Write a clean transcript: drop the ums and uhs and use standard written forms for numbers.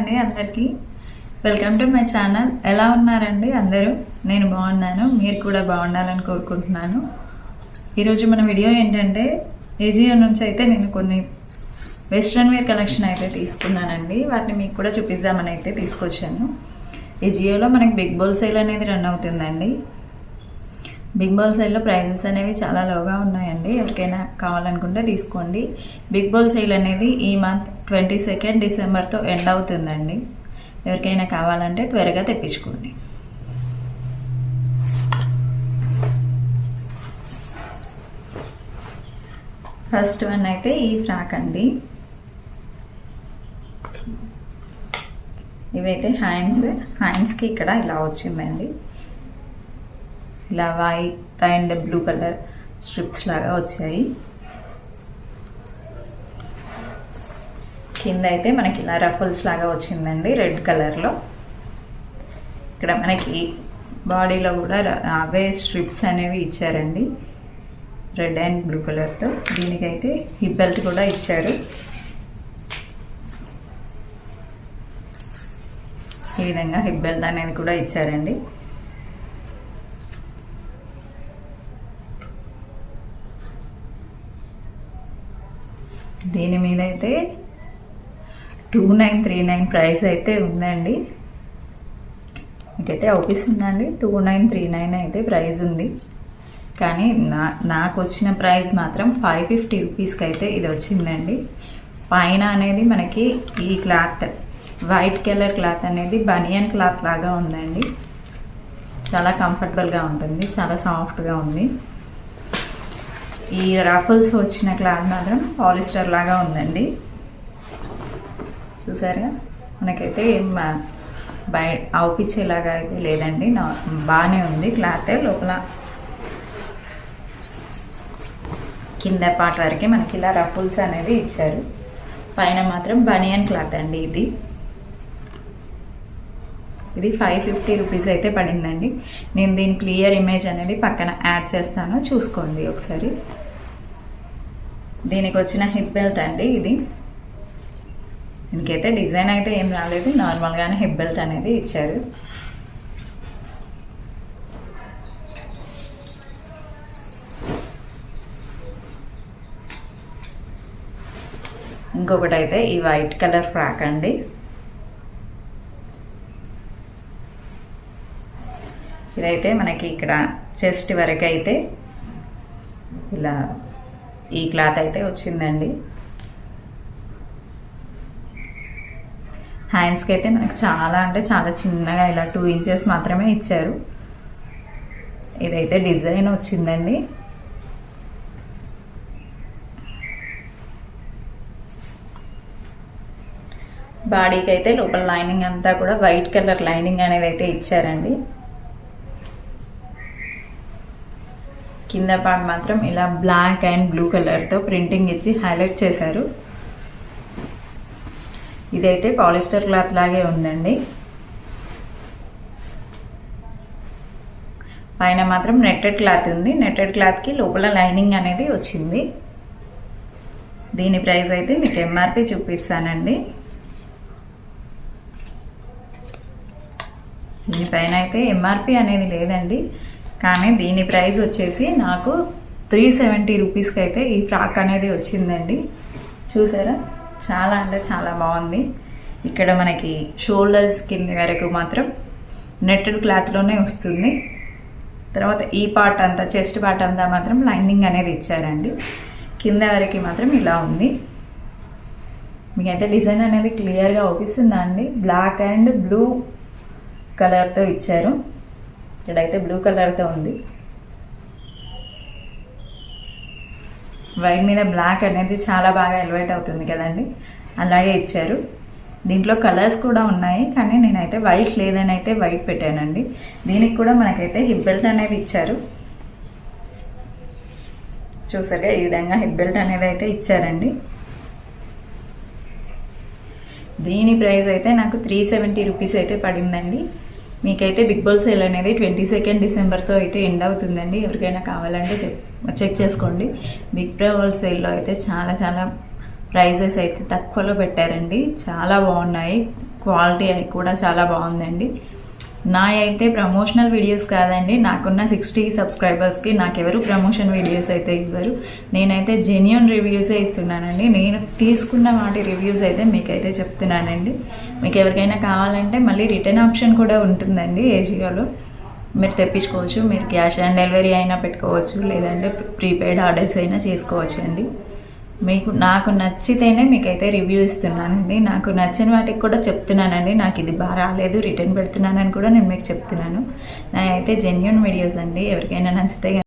అండి అందరికీ welcome to my channel. ఎలా ఉన్నారండి అందరూ? నేను బాగున్నాను, మీరు కూడా బాగుండాలని కోరుకుంటున్నాను. ఈరోజు మన వీడియో ఏంటంటే ఏజియో నుంచి అయితే నేను కొన్ని వెస్ట్రన్ వేర్ కలెక్షన్ అయితే తీసుకున్నానండి. వాటిని మీకు కూడా చూపిద్దామని అయితే తీసుకొచ్చాను. ఏజియోలో మనకి బిగ్ బోల్ సేల్ అనేది రన్ అవుతుందండి. బిగ్ బోల్ సేల్లో ప్రైజెస్ అనేవి చాలా లోగా ఉన్నాయండి. ఎవరికైనా కావాలనుకుంటే తీసుకోండి. బిగ్ బోల్ సేల్ అనేది ఈ మంత్ 22 డిసెంబర్తో ఎండ్ అవుతుందండి. ఎవరికైనా కావాలంటే త్వరగా తెప్పించుకోండి. ఫస్ట్ వన్ అయితే ఈ ఫ్రాక్ అండి. ఇవైతే హ్యాండ్స్కి ఇక్కడ ఇలా వచ్చిందండి. ఇలా white and blue colour strips లాగా వచ్చాయి. కింద అయితే మనకి ఇలా రఫల్స్ లాగా వచ్చిందండి రెడ్ కలర్లో. ఇక్కడ మనకి బాడీలో కూడా అవే స్ట్రిప్స్ అనేవి ఇచ్చారండి రెడ్ అండ్ బ్లూ కలర్తో. దీనికైతే హిప్ బెల్ట్ కూడా ఇచ్చారు. ఈ విధంగా హిప్ బెల్ట్ అనేది కూడా ఇచ్చారండి. దీని మీద అయితే 2939 ప్రైస్ అయితే ఉందండి. మీకైతే అవుపిస్తుందండి. 2939 అయితే ప్రైస్ ఉంది. కానీ నాకు వచ్చిన ప్రైస్ మాత్రం 550 రూపీస్కి అయితే ఇది వచ్చిందండి. పైన అనేది మనకి ఈ క్లాత్ వైట్ కలర్ క్లాత్ అనేది బనియన్ క్లాత్ లాగా ఉందండి. చాలా కంఫర్టబుల్గా ఉంటుంది, చాలా సాఫ్ట్గా ఉంది. ఈ రఫల్స్ వచ్చిన క్లాత్ మాత్రం పాలిస్టర్ లాగా ఉందండి. చూసారా, మనకైతే ఏం అవుపిచ్చేలాగా అయితే లేదండి. బాగానే ఉంది క్లాత్. లోపల కింద పార్ట్ వరకే మనకి ఇలా రఫుల్స్ అనేవి ఇచ్చారు. పైన మాత్రం బనియన్ క్లాత్ అండి. ఇది 550 రూపీస్ అయితే పడిందండి. నేను దీని క్లియర్ ఇమేజ్ అనేది పక్కన యాడ్ చేస్తాను, చూసుకోండి ఒకసారి. దీనికి వచ్చిన హిప్ బెల్ట్ అండి ఇది. దీనికైతే డిజైన్ అయితే ఏం రాలేదు, నార్మల్గానే హిప్ బెల్ట్ అనేది ఇచ్చారు. ఇంకొకటి అయితే ఈ వైట్ కలర్ ఫ్రాక్ అండి. ఇదైతే మనకి ఇక్కడ చెస్ట్ వరకు అయితే ఇలా ఈ క్లాత్ అయితే వచ్చిందండి. హ్యాండ్స్కి అయితే మనకి చాలా అంటే చాలా చిన్నగా ఇలా 2 ఇంచెస్ మాత్రమే ఇచ్చారు. ఇదైతే డిజైన్ వచ్చిందండి. బాడీకి అయితే లోపల లైనింగ్ అంతా కూడా వైట్ కలర్ లైనింగ్ అనేది అయితే ఇచ్చారండి. కింద పార్ట్ మాత్రం ఇలా బ్లాక్ అండ్ బ్లూ కలర్తో ప్రింటింగ్ ఇచ్చి హైలైట్ చేశారు. ఇదైతే పాలిస్టర్ క్లాత్ లాగే ఉందండి. పైన మాత్రం నెట్టెడ్ క్లాత్ ఉంది. నెట్టెడ్ క్లాత్కి లోపల లైనింగ్ అనేది వచ్చింది. దీని ప్రైస్ అయితే మీకు ఎంఆర్పి చూపిస్తానండి. దీనిపైన అయితే ఎంఆర్పి అనేది లేదండి, కానీ దీని ప్రైస్ వచ్చేసి నాకు 370 రూపీస్కి అయితే ఈ ఫ్రాక్ అనేది వచ్చిందండి. చూసారా, చాలా అంటే చాలా బాగుంది. ఇక్కడ మనకి షోల్డర్స్ కింద వరకు మాత్రం నెట్టెడ్ క్లాత్లోనే వస్తుంది. తర్వాత ఈ పార్ట్ అంతా, చెస్ట్ పార్ట్ అంతా మాత్రం లైనింగ్ అనేది ఇచ్చారండి. కింద వరకు మాత్రం ఇలా ఉంది. మీకైతే డిజైన్ అనేది క్లియర్గా అవుపిస్తుందా అండి? బ్లాక్ అండ్ బ్లూ కలర్తో ఇచ్చారు. ఇక్కడైతే బ్లూ కలర్తో ఉంది. వైట్ మీద బ్లాక్ అనేది చాలా బాగా ఎలివేట్ అవుతుంది కదండి, అలాగే ఇచ్చారు. దీంట్లో కలర్స్ కూడా ఉన్నాయి, కానీ నేనైతే వైట్ లేదని అయితే వైట్ పెట్టానండి. దీనికి కూడా మనకైతే హిప్ బెల్ట్ అనేది ఇచ్చారు. చూసారుగా, ఈ విధంగా హిప్ బెల్ట్ అనేది అయితే ఇచ్చారండి. దీని ప్రైస్ అయితే నాకు 370 రూపీస్ అయితే పడిందండి. మీకైతే బిగ్ బోల్ సేల్ అనేది 22 డిసెంబర్తో అయితే ఎండ్ అవుతుందండి. ఎవరికైనా కావాలంటే చెక్ చేసుకోండి. బిగ్ బోల్ సేల్లో అయితే చాలా ప్రైజెస్ అయితే తక్కువలో పెట్టారండి. చాలా బాగున్నాయి. క్వాలిటీ కూడా చాలా బాగుందండి. నా అయితే ప్రమోషనల్ వీడియోస్ కాదండి, నాకున్న 60 సబ్స్క్రైబర్స్కి నాకెవరు ప్రమోషన్ వీడియోస్ అయితే ఇవ్వరు. నేనైతే జెన్యూన్ రివ్యూసే ఇస్తున్నానండి. నేను తీసుకున్న వాటి రివ్యూస్ అయితే మీకైతే చెప్తున్నానండి. మీకు ఎవరికైనా కావాలంటే మళ్ళీ రిటర్న్ ఆప్షన్ కూడా ఉంటుందండి. ఏజియోలో మీరు తెప్పించుకోవచ్చు. మీరు క్యాష్ ఆన్ డెలివరీ అయినా పెట్టుకోవచ్చు, లేదంటే ప్రీపెయిడ్ ఆర్డర్స్ అయినా చేసుకోవచ్చు అండి. నాకు నచ్చితేనే మీకైతే రివ్యూ ఇస్తున్నానండి. నాకు నచ్చిన వాటికి కూడా చెప్తున్నానండి. నాకు ఇది బాగా రాలేదు, రిటర్న్ పెడుతున్నానని కూడా నేను మీకు చెప్తున్నాను. నా అయితే జెన్యూన్ వీడియోస్ అండి. ఎవరికైనా నచ్చితే